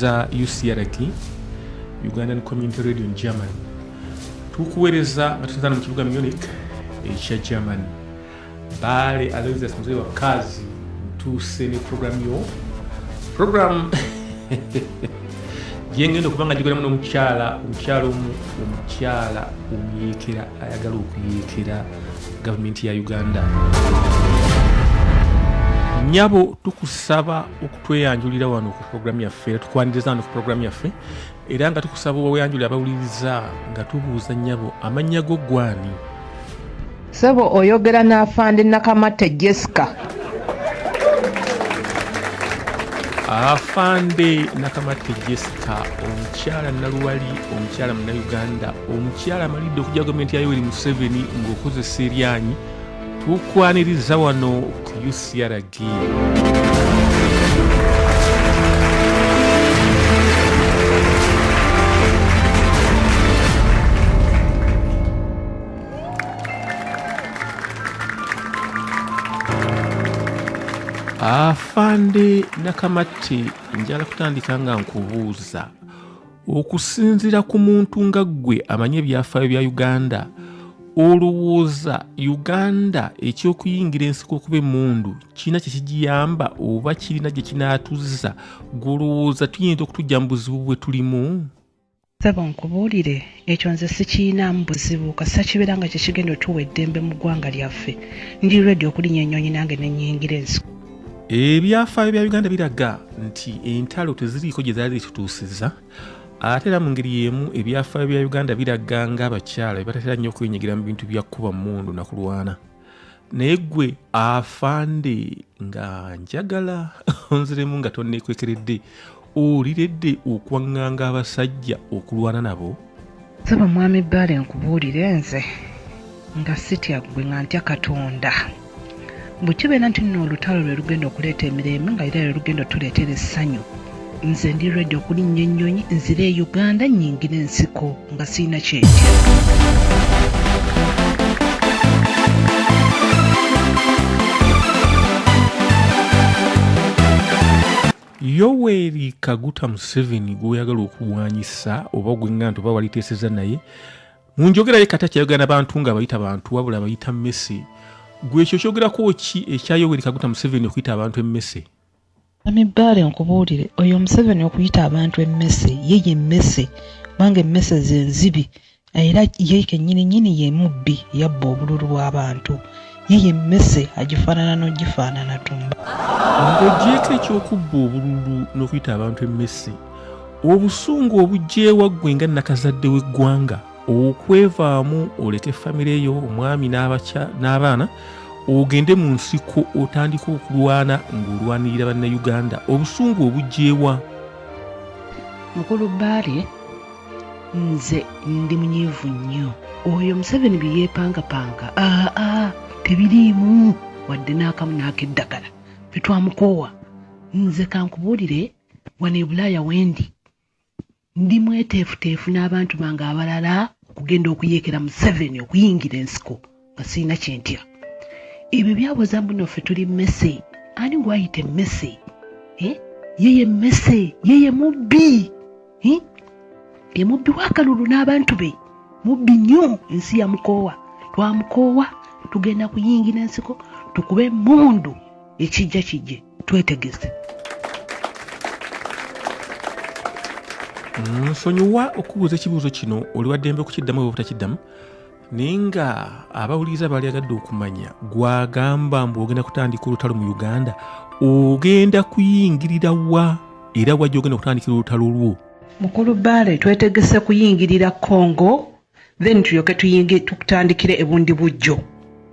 za UCRK Ugandan Community Radio in German tukuweereza nga tutazana mu kibuga Munich ekya German Bale Aloysius mzee wa kazi tuuse ne program yengendo kubanga jigora muno omukyala omuyekera ayagala okuyekera government ya Uganda. Nyabo tukusaba okutweyanjulira wano ku program yaffe tukwaniriza wano ku program yaffe era nga tukusaba weyanjulira abawuliriza nga tubuuza nyabo amannya go gwani Sabo oyogera na Afande Nakamatte Jessica. Afande Nakamatte Jessica omukyala naluwali omukyala muna Uganda omukyala amalidde okujja gavumenti ya Yoweri Museveni ng'okozesa eryanyi tukwaniriza wano ku UCRG. Afande Nakamatte njala kutandika nga nkubuuza okusinzira ku muntu nga ggwe amanye ebyafaayo bya Uganda olowooza Uganda ekyokuyingira ensiko okuba emmundu kirina kye kigiyamba oba kirina gye kinaatuzza gw'olowooza tuyinza okutujja mu buzibu bwe tulimu? Saba nkubuulire ekyo nze sikiinamu buzibu kasa kibeera nga kyekigenda otuwa eddembe mu ggwanga lyaffe ndi ready okulinnya ennyonyi nange nenyingira ensiko. Ebyafaayo bya Uganda biraga nti entalo teziriiko gye zaali zitutuusiza ate era mu ngeri y'emu ebyafaayo bya Uganda biraga ng'abakyala bebatatera nnyo okwenyigira mu bintu bya kkuba mmundu na kulwana. Naye ggwe Afande nga njagala onziremu nga tonneekwekeredde oliredde okuwaŋŋanga abasajja okulwana nabo? Saba mwami Bale nkubuulire nze nga sitya ggwe nga ntya Katonda. Bwe kibeera nti nno olutalo lwe lugenda okuleeta emirembe nga era lwe lugenda otuleetera essanyu nze ndi ready okulinnya ennyonyi nzire e Uganda nnyingire ensiko nga sirina kyetya. Yoweri Kaguta Museveni gw'oyagala okulwanyisa oba gw'enganda oba waliteeseza naye mu njogerayo kata kyayogera n'abantu nga bayita bantu wabula bayita mmese gwe ekyo kyogerako ki ekya Yoweri Kaguta Museveni okuyita abantu emmese? Mwami Bale nkubuulire oyo Museveni okuyita abantu emmese ye emmese kubanga emmese ze nzibi era ye kennyini ye mubbi yabba obululu bw'abantu ye emmese agifaanana n'ogifaanana tumba. Ng'ogyeko ekyokubba obululu n'okuyita abantu emmese obusungu obugyewa ggwe nga nakazadde w'eggwanga okwevaamu oleke famire yo omwami n'abaana ogende mu nsiko otandika okulwana ng'olwanirira bannayuganda obusungu obugyewa? Mukulu Bale nze ndi munyiivu nnyo oyo Museveni bye yeepangapanga tebiriimu wadde n'akamu n'ak'eddagala bitwamukoowa. Nze kankubuulire wano e Bulaaya wendi ndi mweteefuteefu n'abantu bange abalala okugenda okuyeekera Museveni okuyingira ensiko nga sirina kyentya. Ebyo byabuuza mbuno ffe tuli mmese ani gwayita emmese? Yeye mmese yeye mubbi ye mubbi w'akalulu n'abantu be mubbi nnyo. Ensi yamukoowa twamukoowa tugenda kuyingira ensiko tukube emmundu ekijja kijje twetegese. Nsonyiwa okubuuza ekibuuzo kino oli wa ddembe okukiddamu oba obutakiddamu naye nga abawuliriza baali agadde okumanya gwagamba mbu ogenda kutandika olutalo mu Uganda ogenda kuyingirira wa era wajja ogenda kutandikira olutalo lwo? Mukulu Bale twetegese kuyingirira Congo then tulyoke tukutandikire ebundi bujjo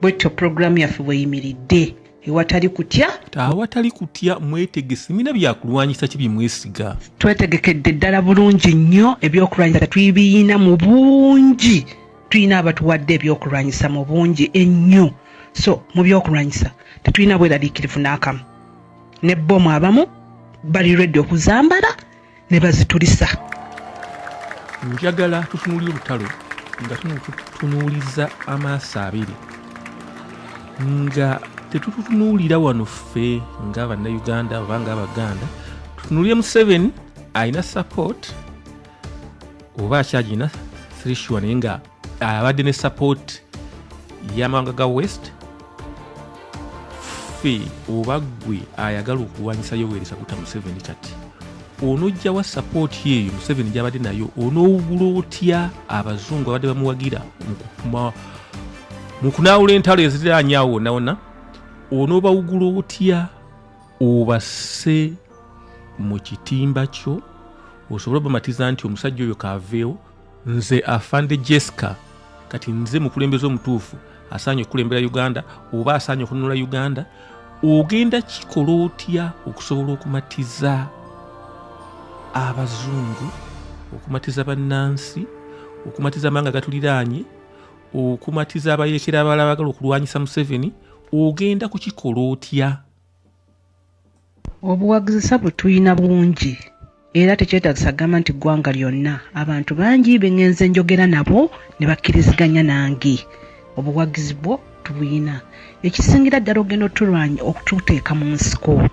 bwetyo programu yaffe bweyimiridde ewatali kutya. Awatali kutya mwetegese mina byakulwanyisa ki byemwesiga? Twetegekedde ddala bulungi nnyo ebyokulwanyisa tubiyiina mu bungi tulina abatuwadde ebyokulwanyisa mu bungi ennyo so mu byokulwanyisa tetulina bweraliikirivu n'akamu ne bbomu abamu bali ready okuzambala ne bazitulisa. Njagala tutunuulire olutalo nga tutunuuliza amaaso abiri nga tetutunuulira wano ffe nga bannayuganda oba nga abaganda tutunuulire Museveni alina support oba akyagina sirishwa naye nga abadde ne support y'amawanga ga west ffe oba ggwe ayagala okulwanyisa Yoweri Kaguta Museveni kati onojja wa support yeeyo Museveni gy'abadde nayo onoowugula otya abazungu abadde bamuwagira mu kunaawula entalo eziriraanyawo wonna onoobawugula otya obasse mu kitimba kyo osobola obamatiza nti omusajja oyo kaaveewo nze Afande Jessica kati nze mukulembeze omutuufu asaanye okukulembera Uganda oba asaanye okununula Uganda ogenda kikola otya okusobola okumatiza abazungu okumatiza bannansi okumatiza amawanga gatuliraanye okumatiza abayeekera abalala abagala okulwanyisa Museveni ogenda kukikola otya? Obuwagizi sabu tuyina bungi era tekyetaagisa gamba nti ggwanga lyonna abantu bangi bengenze njogera nabo ne bakkiriziganya nange obuwagizi bwo tubuyina ekisingira ddala ogenda otulwanya okututeeka mu nsiko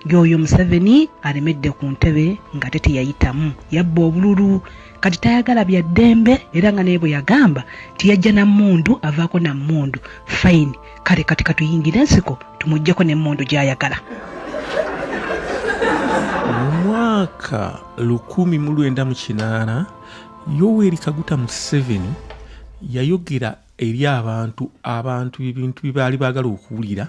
y'oyo Museveni alemedde ku ntebe nga teteyayitamu yabba obululu kati tayagala bya ddembe era nga naye bwe yagamba tiyajja na mmundu avaako na mmundu fine kale kati katuyingire ensiko tumuggyeko n'emmundu gy'ayagala. Mu mwaka 1998 Yoweri Kaguta Museveni yayogera eri abantu ebintu bye baagala okuwulira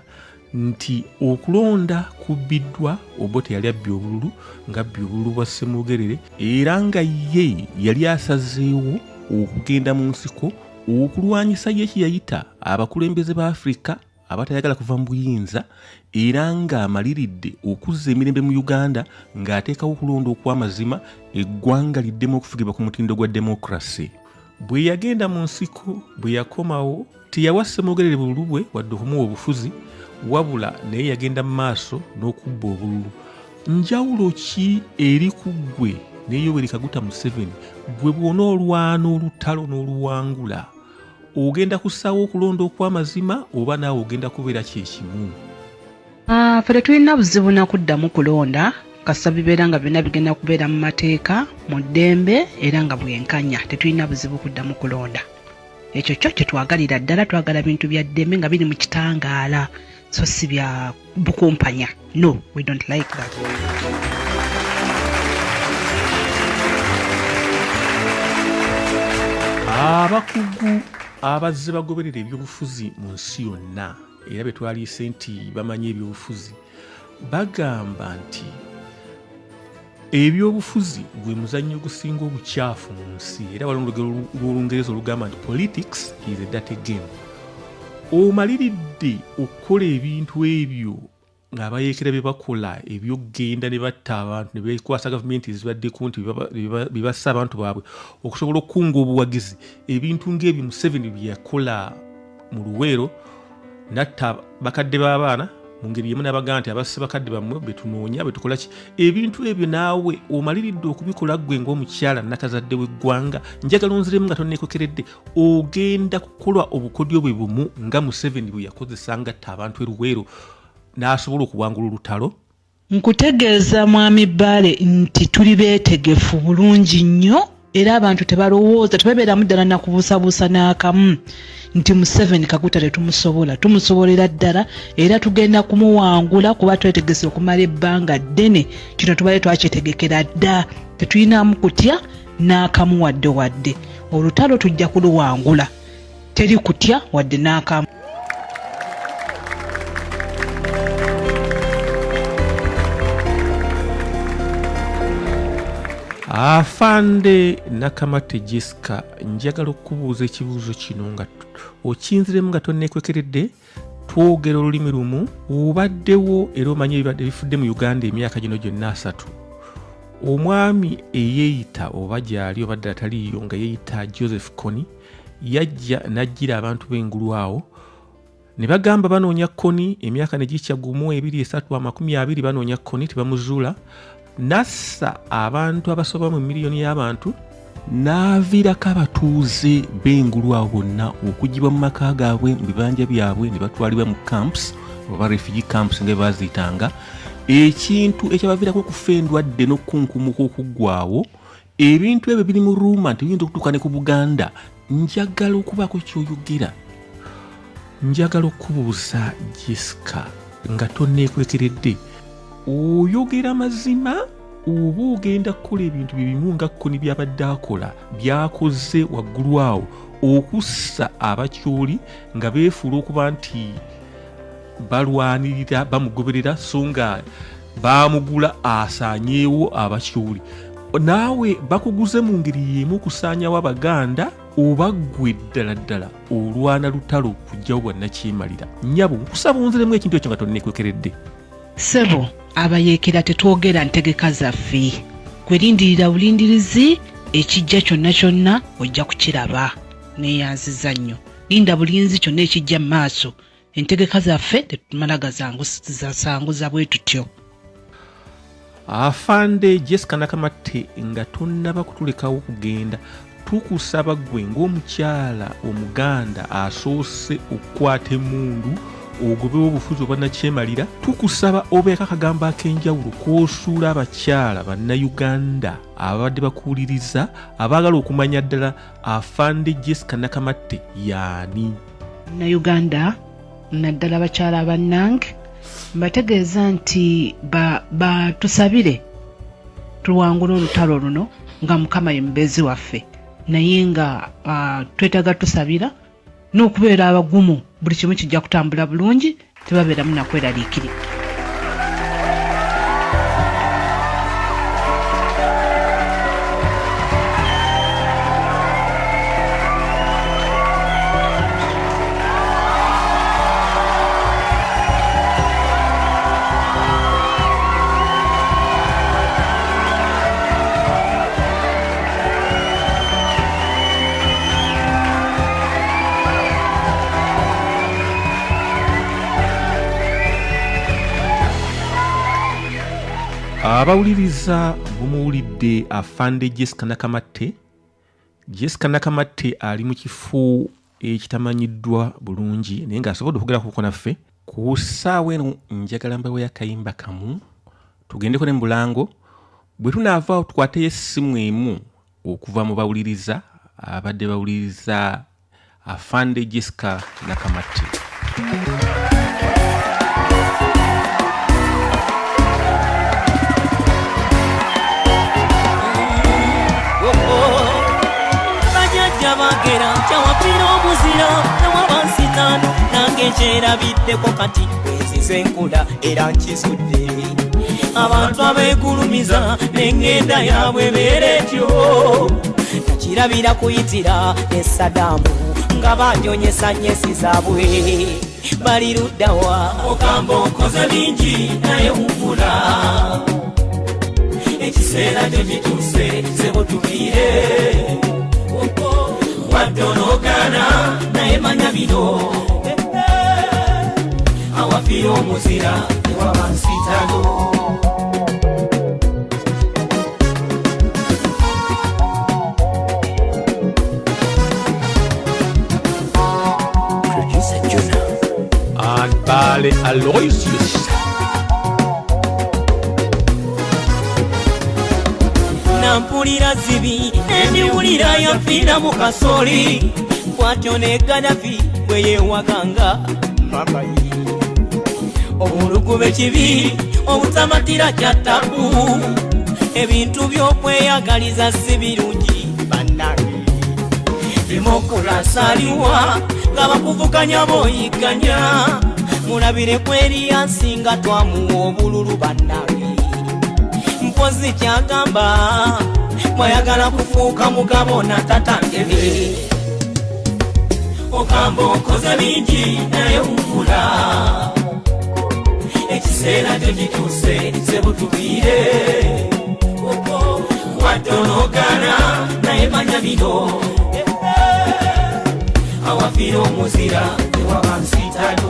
nti okulonda kubbiddwa obo teyali abbye obululu nga abbye obululu bwa Ssemugerere era nga ye yali asazeewo okugenda mu nsiko okulwanyisa yekiyayita abakulembeze ba Afrika abatayagala kuva mu buyinza era ng'amaliridde okuzza emirembe mu Uganda ng'ateekawo okulonda okw'amazima eggwanga liddemu okufugibwa ku mutindo gwa demokrasi. Bwe yagenda mu nsiko bwe yakomawo teyawa Ssemugerere bululu bwe wadde okumuwa obufuzi wabula naye yagenda mu maaso n'okubba obululu. Njawulo ki eri ku ggwe ne Yoweri Kaguta Museveni gwe bw'onoolwana olutalo n'oluwangula ogenda kussaawo okulonda okw'amazima oba naawe ogenda kubeera kyekimu? Ffe tetulina buzibu na kuddamu kulonda kasa bibeera nga byonna bigenda kubeera mu mateeka mu ddembe era nga bwenkanya tetulina buzibu kuddamu kulonda. Ekyo kyo kye twagalira ddala twagala bintu bya ddembe nga biri mu kitangaala so si bya bukumpanya. No, we don't like that. Abakugu abazze bagoberera ebyobufuzi mu nsi yonna era be twaliise nti bamanyi ebyobufuzi bagamba nti ebyobufuzi gwe muzannyo ogusinga obukyafu mu nsi era walongera olw'Olungereza olugamba nti politics is a dirty game. Omaliridde okukola ebintu ebyo ng'abayeekera bye bakola ebyokgenda ne batta abantu ne beekwasa gavumenti ezibaddeko nti bye bassa abantu baabwe okusobola okukunga obuwagizi ebintu ng'ebyo Museveni bye yakola mu Luweero natta bakadde b'abaana mu ngeri yemu n'abagamba nti abasse bakadde bammwe betunoonya betukola ki ebintu ebyo naawe omaliridde okubikola ggwe ng'omukyala nakazadde w'eggwanga njagala onziremu nga tonneekokeredde ogenda kukolwa obukodyo bwe bumu nga Museveni bwe yakozesa ngatta abantu Luweero n'asobola okuwangula olutalo? Nkutegeeza mwami Bale nti tuli beetegefu bulungi nnyo era abantu tebalowooza tebabeeramu ddala nakubuusabuusa n'akamu nti Museveni Kaguta tumusobolera ddala era tugenda kumuwangula kuba twetegese okumala ebbanga ddene kino tubale twakyetegekera dda tetulinamu kutya n'akamu wadde olutalo tujja kuluwangula teri kutya wadde n'akamu. Afande Nakamatte Jessica njagala okubuuza ekibuuzo kino nga okinziremu nga tonneekwekeredde twogera olulimi lumu obaddewo era omanyi ebibadde bifudde mu Uganda emyaka gino gyonna 3 omwami eyeeyita oba gyali oba ddala taliiyo nga yeeyita Joseph Kony yajja n'ajjira abantu b'engulu awo ne bagamba banoonya Kony emyaka ne gikya 1, 2, 3, 20 banoonya Kony tebamuzuula nassa abantu abasoba mu miliyoni y'abantu n'aviirako abatuuze b'engulu awo bonna okugibwa mu maka gaabwe mu bibanja byabwe ne batwalibwa mu camps oba refugee camps nga baziyitanga ekintu ekyabaviirako okufa endwadde n'okunkumuka okuggwaawo ebintu ebyo biri mu ruuma nti biyinza okutuuka ne ku Buganda. Njagala okubaako ky'oyogera, njagala okubuuza Jessica nga tonneekwekeredde, oyogera mazima oba ogenda kukola ebintu bibimu nga kkoni byabadde akola byakoze waggulu awo okussa abakyoli nga beefuula okuba nti balwanirira bamugoberera so nga baamugula asaanyeewo abakyoli. Naawe bakuguze mu ngeri y'emu okusaanyawo Abaganda oba ggwe ddala ddala olwana lutalo kujjawo bwannakyemalira? Nnyabo nkusaba onziremu ekintu ekyo nga tonneekwekeredde. Ssebo abayeekera tetwogera ntegeka zaffe, kwelindirira bulindirizi, ekijja kyonna kyonna ojja kukiraba. Neeyanziza nnyo, linda bulinzi kyonna ekijja mu maaso. Entegeka zaffe tetumala gasanguza bwe tutyo. Afande Jessica Nakamatte nga tonnaba kutulekawo kugenda, tukusaba ggwe ng'omukyala Omuganda asoose okukwata emmundu ogobewo obufuzi obwannakyemalira, tukusaba obeeko akagambo ak'enjawulo k'osuula abakyala bannayuganda ababadde bakuwuliriza abaagala okumanya ddala Afande Jessica Nakamatte y'ani. Bannayuganda naddala bakyala bannange, mbategeeza nti batusabire tuwangula olutalo luno nga Mukama ye mubeezi waffe, naye nga twetaaga tusabira n'okubeera abagumu, buli kimu kijja kutambula bulungi, tebabeeramu nakweraliikirira. Abawuliriza bumuwulidde Afande Jessica Nakamatte. Jessica Nakamatte ali mu kifo ekitamanyiddwa bulungi naye ng'asobodde okugera kuko naffe. Ku ssaawa eno njagala mbawe akayimba kamu tugendeko ne mu Bulango, bwe tunaavaawo tukwateyo essimu emu okuva mu bawuliriza abadde bawuliriza Afande Jessica Nakamatte. Bagera kyawapira obuzira nawabansitano nange kyerabiddeko kati ezize enkula era nkizudde abantu abeegulumiza n'engenda yaabwe beeretyo nakirabira kuyitira ne Sadamu nga banjonyesa nnyesi zaabwe bali luddawa ogamba okoze bingi naye wuvula ekiseera kyo kituuse sebo tubiire wadonogana naye manya bino awafira omuzira ewabansitano. Producer Jonah and Bale Aloysius. Nampulira zibi endiwulira yafiira mu kasoli bwatyo ne Gaddafi bwe yeewaganga mamayi obulugube kibi obutamatira kyatabu ebintu by'okweyagaliza si birungi bannange bimokulasaliwa nga bakuvuganya booyiganya mulabire kweriyansi nga twamuwa obululu bannange mpozi kyagamba mwayagala kufuuka mugabo na tatangebe ogamba okoze bingi naye wuvula ekiseera kyo kituuse sebutubiire wadonogana naye manya bino awafiira omuzira ewabansitano.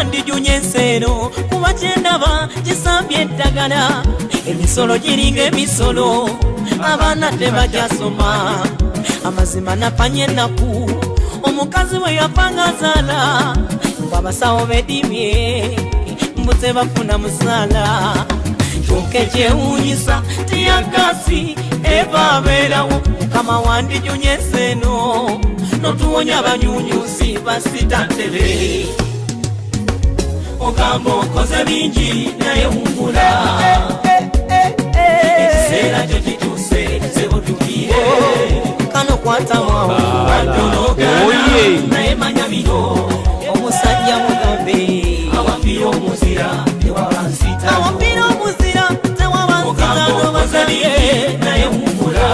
Ndijunya ensero kuba kyendaba gisambye eddagala emisolo giringa emisolo abaana tebakyasoma amazima napanye ennaku omukazi bwe yapanga azaala wabasawo bedimye mbuze bafuna musala kyuke kyewunyisa tiyagasi eva beerawo kama wandijunyeseno notuwonya banyunyusi basitatele ogamba okoze bingi naye wungula ekiseera kyo kituse sebotukiye kano kwatamwawo wadologana naye manya bino omusajja mugambe awafira omuzira tewabansita okoze naye wungula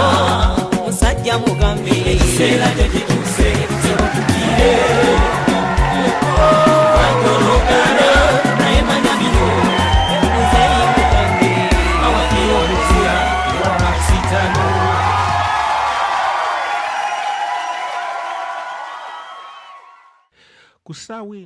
omusajja mugambe ekiseera kyo kituse sebotukiye wadologana naye manya bino omuzeyi mugambe awafira omuzira tewabansita ku ssaawa eno